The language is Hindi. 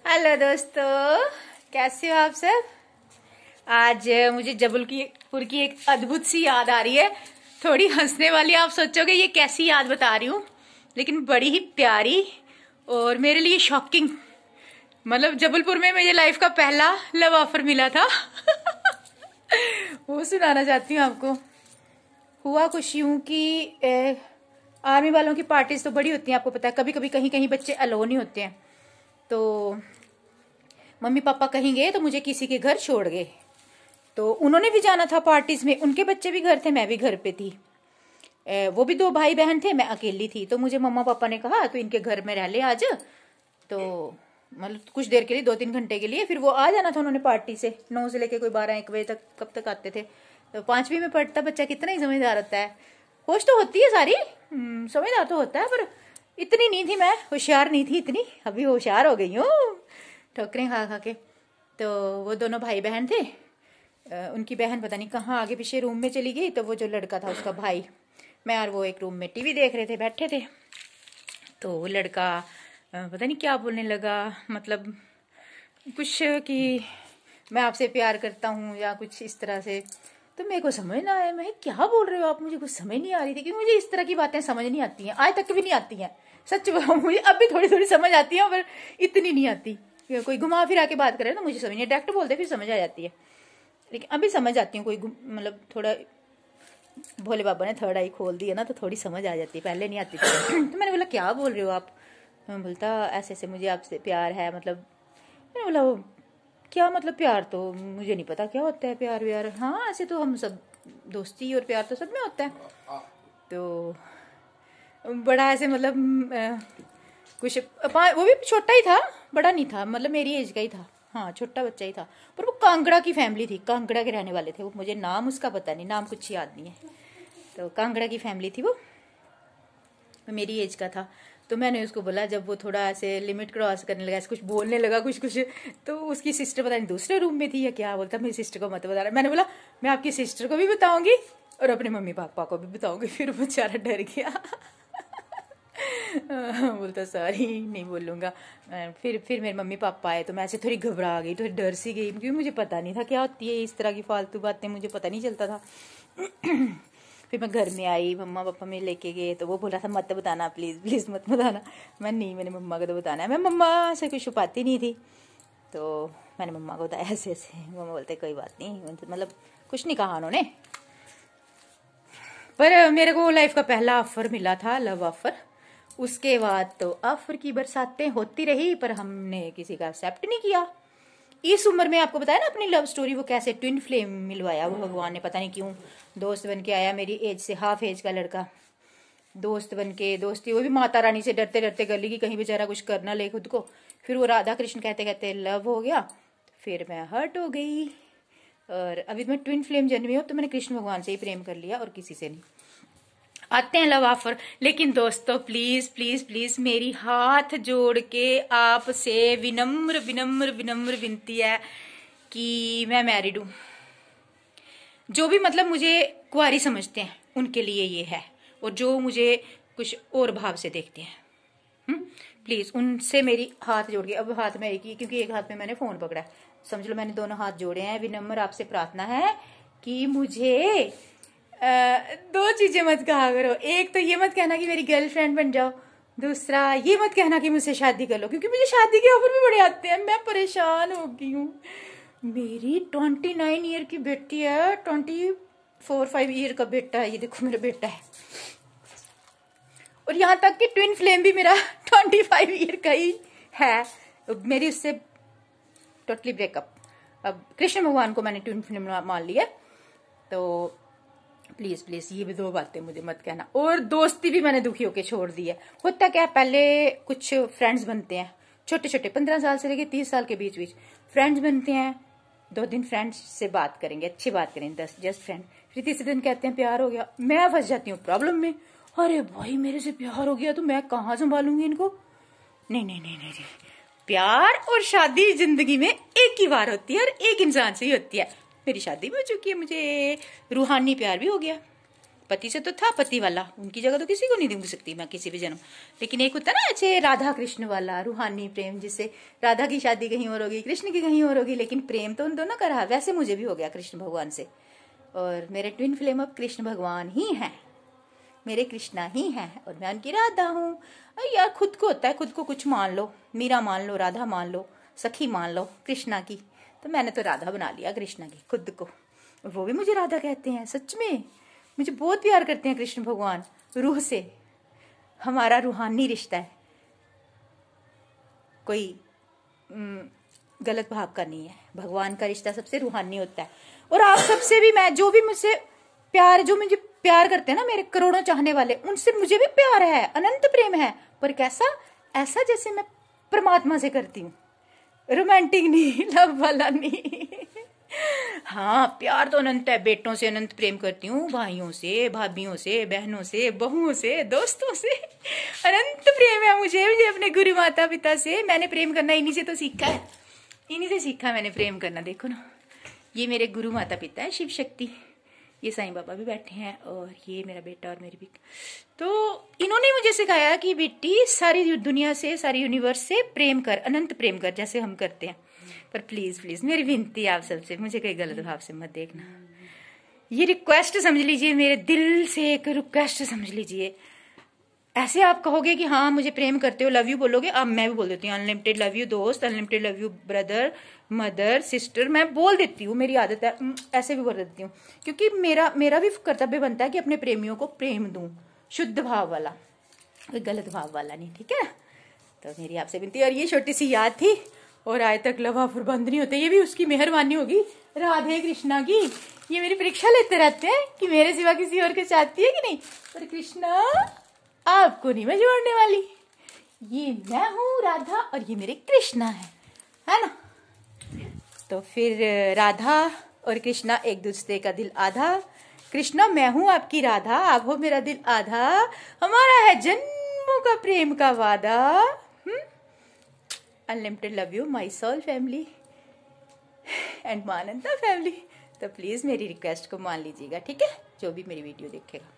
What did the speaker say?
हेलो दोस्तों, कैसे हो आप सब। आज मुझे जबलपुर की एक अद्भुत सी याद आ रही है, थोड़ी हंसने वाली। आप सोचोगे ये कैसी याद बता रही हूँ, लेकिन बड़ी ही प्यारी और मेरे लिए शॉकिंग। मतलब जबलपुर में मुझे लाइफ का पहला लव ऑफर मिला था वो सुनाना चाहती हूँ आपको। हुआ कुछ यूं कि आर्मी वालों की पार्टीज तो बड़ी होती हैं, आपको पता है। कभी कभी कहीं कहीं बच्चे अलोन ही होते हैं, तो मम्मी पापा कहीं गए तो मुझे किसी के घर छोड़ गए। तो उन्होंने भी जाना था पार्टीज में, उनके बच्चे भी घर थे, मैं भी घर पे थी। वो भी 2 भाई बहन थे, मैं अकेली थी। तो मुझे मम्मा पापा ने कहा तो इनके घर में रह ले आज। तो मतलब कुछ देर के लिए, 2-3 घंटे के लिए। फिर वो आ जाना था उन्होंने पार्टी से। 9 से लेके कोई 12-1 बजे तक, कब तक आते थे। तो 5वीं में पढ़ता बच्चा कितना ही समझदार होता है। होश तो होती है सारी, समझदार तो होता है, पर इतनी नहीं थी मैं, होशियार नहीं थी इतनी। अभी होशियार हो गई हूँ ठोकरें खा खा के। तो वो दोनों भाई बहन थे। उनकी बहन पता नहीं कहाँ आगे पीछे रूम में चली गई। तो वो जो लड़का था उसका भाई, मैं और वो एक रूम में टीवी देख रहे थे, बैठे थे। तो वो लड़का पता नहीं क्या बोलने लगा, मतलब कुछ कि मैं आपसे प्यार करता हूँ या कुछ इस तरह से। तो मेरे को समझ ना आया, मैं क्या बोल रहे हो आप, मुझे कुछ समझ नहीं आ रही थी। क्योंकि मुझे इस तरह की बातें समझ नहीं आती हैं, आज तक भी नहीं आती हैं। सच मुझे अब भी थोड़ी थोड़ी समझ आती है, पर इतनी नहीं आती। कोई घुमा फिरा के बात करे ना, मुझे समझ नहीं, डायरेक्ट बोलते फिर समझ आ जाती है। लेकिन अभी समझ आती हूँ, कोई मतलब थोड़ा भोले बाबा ने थर्ड आई खोल दी है ना, तो थोड़ी समझ आ जाती है, पहले नहीं आती थी। तो मैंने बोला क्या बोल रहे हो आप। मैं बोलता ऐसे ऐसे मुझे आपसे प्यार है। मतलब मैंने बोला क्या मतलब प्यार, तो मुझे नहीं पता क्या होता है प्यार व्यार। हाँ ऐसे तो हम सब दोस्ती और प्यार तो सब में होता है। तो बड़ा ऐसे मतलब कुछ वो भी छोटा ही था, बड़ा नहीं था, मतलब मेरी एज का ही था। हाँ छोटा बच्चा ही था। पर वो कांगड़ा की फैमिली थी, कांगड़ा के रहने वाले थे वो। मुझे नाम उसका पता नहीं, नाम कुछ याद नहीं है। तो कांगड़ा की फैमिली थी वो मेरी एज का था। तो मैंने उसको बोला, जब वो थोड़ा ऐसे लिमिट क्रॉस करने लगा, ऐसे कुछ बोलने लगा कुछ कुछ, तो उसकी सिस्टर पता नहीं दूसरे रूम में थी या क्या। बोलता मेरी सिस्टर को मत बता रहा। मैंने बोला मैं आपकी सिस्टर को भी बताऊंगी और अपने मम्मी पापा को भी बताऊंगी। फिर वो बेचारा डर गया बोलता सॉरी नहीं बोलूंगा। फिर मेरे मम्मी पापा आए तो मैं ऐसे थोड़ी घबरा गई, तो डर सी गई, क्योंकि मुझे पता नहीं था क्या होती है इस तरह की फालतू बातें, मुझे पता नहीं चलता था। फिर मैं घर में आई, मम्मा पापा में लेके गए, तो वो बोल रहा था मत बताना, प्लीज़ प्लीज़ मत बताना। मैंने मम्मा को तो बताना है, मैं मम्मा से कुछ छुपाती नहीं थी। तो मैंने मम्मा को बताया ऐसे ऐसे। मम्मा बोलते कोई बात नहीं, मतलब कुछ नहीं कहा उन्होंने। पर मेरे को लाइफ का पहला ऑफर मिला था, लव ऑफर। उसके बाद तो ऑफर की बरसातें होती रही, पर हमने किसी का एक्सेप्ट नहीं किया। इस उम्र में आपको बताया ना अपनी लव स्टोरी, वो कैसे ट्विन फ्लेम मिलवाया वो भगवान ने, पता नहीं क्यों। दोस्त बन के आया, मेरी एज से हाफ एज का लड़का, दोस्त बन के दोस्ती, वो भी माता रानी से डरते डरते कर ली कि कहीं बेचारा कुछ कर ना ले खुद को। फिर वो राधा कृष्ण कहते कहते लव हो गया, फिर मैं हर्ट हो गई। और अभी मैं ट्विन फ्लेम जन्मी हूँ, तो मैंने कृष्ण भगवान से ही प्रेम कर लिया और किसी से नहीं। आते हैं लव ऑफर। लेकिन दोस्तों प्लीज प्लीज प्लीज मेरी हाथ जोड़ के आपसे विनम्र विनम्र विनम्र विनती है कि मैं मैरिड हूं। जो भी मतलब मुझे कुंवारी समझते हैं उनके लिए ये है, और जो मुझे कुछ और भाव से देखते हैं, प्लीज उनसे मेरी हाथ जोड़ के। अब हाथ में एक ही, क्योंकि एक हाथ में मैंने फोन पकड़ा है, समझ लो मैंने दोनों हाथ जोड़े हैं। विनम्र आपसे प्रार्थना है कि मुझे 2 चीजें मत कहा करो। एक तो ये मत कहना कि मेरी गर्लफ्रेंड बन जाओ, दूसरा ये मत कहना कि मुझसे शादी कर लो, क्योंकि मुझे शादी के ऑफर भी बड़े आते हैं। मैं परेशान हो गई हूँ। मेरी 29 ईयर की बेटी है, 24-5 ईयर का बेटा है, ये देखो मेरा बेटा है। और यहाँ तक कि ट्विन फ्लेम भी मेरा 25 ईयर का ही है। मेरी उससे टोटली ब्रेकअप। अब कृष्ण भगवान को मैंने ट्विन फ्लेम मान लिया। तो प्लीज प्लीज ये भी 2 बातें मुझे मत कहना। और दोस्ती भी मैंने दुखी होके छोड़ दी है। होता क्या, पहले कुछ फ्रेंड्स बनते हैं, छोटे छोटे 15 साल से लेके 30 साल के बीच बीच फ्रेंड्स बनते हैं। 2 दिन फ्रेंड्स से बात करेंगे, अच्छी बात करेंगे, 10 जस्ट फ्रेंड। फिर तीसरे दिन कहते हैं प्यार हो गया। मैं फंस जाती हूँ प्रॉब्लम में। अरे भाई मेरे से प्यार हो गया तो मैं कहाँ संभालूंगी इनको। नहीं नहीं नहीं नहीं, प्यार और शादी जिंदगी में एक ही बार होती है और एक इंसान से ही होती है। मेरी शादी भी हो चुकी है, मुझे रूहानी प्यार भी हो गया। पति से तो था, पति वाला, उनकी जगह तो किसी को नहीं दूंगी सकती मैं किसी भी जन्म। लेकिन एक होता है ना अच्छे राधा कृष्ण वाला रूहानी प्रेम, जिससे राधा की शादी कहीं और होगी, कृष्ण की कहीं और होगी, लेकिन प्रेम तो उन दोनों का रहा। वैसे मुझे भी हो गया कृष्ण भगवान से, और मेरे ट्विन फ्लेम अब कृष्ण भगवान ही हैं, मेरे कृष्णा ही हैं, और मैं उनकी राधा हूँ। यार खुद को होता है, खुद को कुछ मान लो, मीरा मान लो, राधा मान लो, सखी मान लो कृष्णा की, तो मैंने तो राधा बना लिया कृष्णा की खुद को। वो भी मुझे राधा कहते हैं, सच में मुझे बहुत प्यार करते हैं कृष्ण भगवान रूह से। हमारा रूहानी रिश्ता है, कोई गलत भाव का नहीं है। भगवान का रिश्ता सबसे रूहानी होता है। और आप सबसे भी, मैं जो भी मुझसे प्यार, जो मुझे प्यार करते हैं ना मेरे करोड़ों चाहने वाले, उनसे मुझे भी प्यार है, अनंत प्रेम है। पर कैसा? ऐसा जैसे मैं परमात्मा से करती हूँ, रोमांटिक नहीं, लव वाला नहीं। हाँ, प्यार तो अनंत है, बेटों से अनंत प्रेम करती हूँ, भाइयों से, भाभियों से, बहनों से, बहुओं से, दोस्तों से अनंत प्रेम है मुझे अपने गुरु माता पिता से। मैंने प्रेम करना इन्हीं से तो सीखा है, इन्हीं से सीखा मैंने प्रेम करना। देखो ना, ये मेरे गुरु माता पिता है, शिव शक्ति, ये साईं बाबा भी बैठे हैं, और ये मेरा बेटा और मेरी भी। तो इन्होंने मुझे सिखाया कि बेटी सारी दुनिया से, सारी यूनिवर्स से प्रेम कर, अनंत प्रेम कर, जैसे हम करते हैं। पर प्लीज प्लीज मेरी विनती है आप सबसे, मुझे कोई गलत भाव से मत देखना, ये रिक्वेस्ट समझ लीजिए, मेरे दिल से एक रिक्वेस्ट समझ लीजिए। ऐसे आप कहोगे कि हाँ मुझे प्रेम करते हो, लव यू बोलोगे, अब मैं भी बोल देती हूँ अनलिमिटेड लव यू दोस्त, unlimited love you brother, mother, sister, मैं बोल देती हूँ, मेरी आदत है, ऐसे भी बोल देती हूँ, क्योंकि मेरा भी कर्तव्य बनता है कि अपने प्रेमियों को प्रेम दूं, शुद्ध भाव वाला, कोई गलत भाव वाला नहीं, ठीक है। तो मेरी आपसे विनती, और ये छोटी सी याद थी, और आज तक लवा बंद नहीं होते, ये भी उसकी मेहरबानी होगी राधे कृष्णा की। ये मेरी परीक्षा लेते रहते हैं कि मेरे सिवा किसी और को चाहती है कि नहीं, पर कृष्णा आपको नहीं मैं जोड़ने वाली, ये मैं हूँ राधा और ये मेरे कृष्णा है ना। तो फिर राधा और कृष्णा एक दूसरे का दिल आधा, कृष्णा मैं हूँ आपकी राधा, आप हो मेरा दिल आधा, हमारा है जन्मों का प्रेम का वादा। Unlimited love you my soul family and मानंदा फैमिली। तो प्लीज मेरी रिक्वेस्ट को मान लीजिएगा, ठीक है, जो भी मेरी वीडियो देखेगा।